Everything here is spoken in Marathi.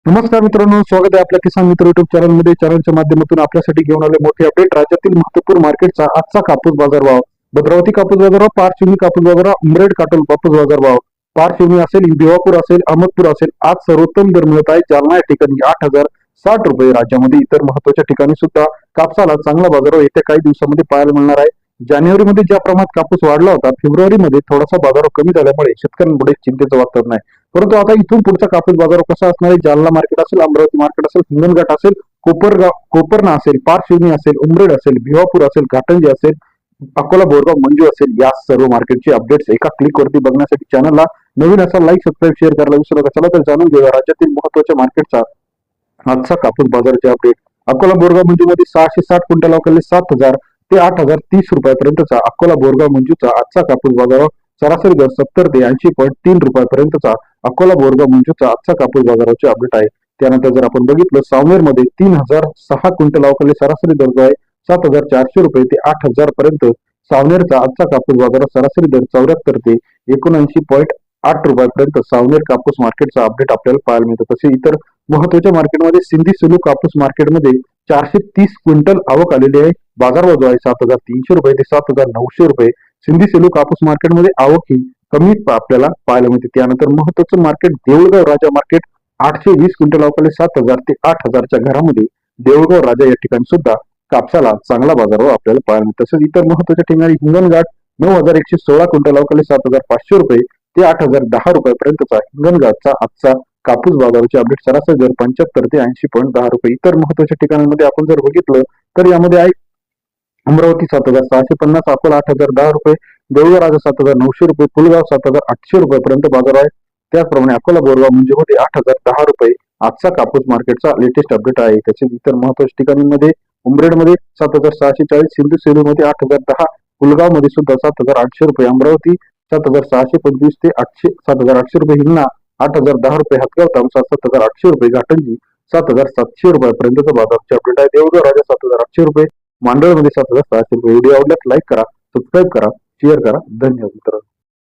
नमस्कार मित्रांनो, स्वागत आहे आपल्या किसान मित्र युट्यूब चॅनलमध्ये. चॅनलच्या माध्यमातून आपल्यासाठी घेऊन आले मोठी अपडेट. राज्यातील महत्वपूर्ण मार्केटचा आजचा कापूस बाजारभाव. भद्रावती कापूस बाजारभाव, पारशिवनी कापूस बाजारभाव, उमरेड काटोल कापूस बाजारभाव. पारशिवनी असेल, भिवापूर असेल, अहमदपूर असेल, आज सर्वोत्तम दर मिळत आहे. जालना या ठिकाणी 8,060 रुपये. राज्यामध्ये इतर महत्वाच्या ठिकाणी सुद्धा कापसाला चांगला बाजारभाव येत्या काही दिवसामध्ये पाहायला मिळणार आहे. जानेवारीमध्ये ज्या प्रमाणात कापूस वाढला होता, फेब्रुवारीमध्ये थोडासा बाजारभाव कमी झाल्यामुळे शेतकऱ्यांपुढे चिंतेचं वातावरण आहे. परंतु आता इथून पुढचा कापूस बाजार कसा असणार आहे? जालना मार्केट असेल, अमरावती मार्केट असेल, हिंगणघाट असेल, कोपरना असेल, पारशिवनी असेल, उमरेड असेल, भिवापूर असेल, घाटंजी असेल, अकोला बोरगाव मंजू असेल, या सर्व मार्केटचे अपडेट्स एका क्लिक वरती बघण्यासाठी चॅनलला नवीन असा लाईक, सबस्क्राईब, शेअर करायला विसरू नका. चला तर जाणून घेऊया राज्यातील महत्वाच्या मार्केटचा आजचा कापूस बाजाराचे अपडेट. अकोला बोरगाव मंजूमध्ये 660 क्विंटल अवकाळी 7,000 ते 8,030 रुपयापर्यंतचा अकोला बोरगाव मंजूचा आजचा कापूस बाजार सरासरी दर 70 ते 80.3 रुपयापर्यंतचा अकोला बोरगाव मंजूचा आजचा कापूस बाजाराचे अपडेट आहे. त्यानंतर जर आपण बघितलं, सावनेर मध्ये 3,006 क्विंटल अवकाळी सरासरी दर जो आहे 7,400 रुपये ते 8,000 पर्यंत सावनेरचा आजचा कापूस बाजारात सरासरी दर 74 ते 79.8 रुपयापर्यंत सावनेर कापूस मार्केटचा अपडेट आपल्याला पाहायला मिळतं. तसे इतर महत्वाच्या मार्केटमध्ये सिंधी सेलू कापूस मार्केटमध्ये 430 क्विंटल आवक आलेली आहे. बाजारभाव जो आहे 7,300 रुपये ते 7,900 रुपये. सिंधी सेलू कापूस मार्केटमध्ये आवक ही कमी आपल्याला पाहायला मिळते. त्यानंतर महत्वाचं market Deulgaon Raja market 820 quintal अवकाळी 7,000 ते 8,000च्या घरामध्ये देऊळगाव राजा या ठिकाणी सुद्धा कापसाला चांगला बाजारभाव आपल्याला पाहायला मिळतो. तसेच इतर महत्वाच्या ठिकाणी हिंगणघाट 9,116 क्विंटल अवकाळी 7,500 रुपये ते 8,010 रुपयापर्यंतचा हिंगणघाटचा आजचा कापूस बाजाराचे अपडेट सरासरी दर 75 ते 80.10 रुपये. इतर महत्वाच्या ठिकाणांमध्ये आपण जर बघितलं तर यामध्ये आहे अमरावती 7,650, अकोला 8,010 रुपये, देऊळगाव राजा 7,900 रुपये, पुलगाव 7,800 रुपयापर्यंत बाजार आहे. त्याचप्रमाणे अकोला बोरगाव मंजूमध्ये 8,010 रुपये आजचा कापूस मार्केटचा लेटेस्ट अपडेट आहे. तसेच इतर महत्वाच्या ठिकाणांमध्ये उमरेडमध्ये 7,640, सिंधू सेलूमध्ये 8,010, पुलगाव मध्ये सुद्धा 7,800 रुपये, अमरावती 7,625 ते 7,800 रुपये, हिंगणा 8,010 रुपये, हातगाव तामसा 7,800 रुपये, घाटंजी 7,700 रुपयापर्यंतचा बाजारचे अपडेट आहे. देऊळगाव राजा 7,800 रुपये, मांडळमध्ये 7,600 रुपये. व्हिडिओ आवडल्यास लाईक करा, सबस्क्राईब करा, शेअर करा. धन्यवाद मित्रांनो.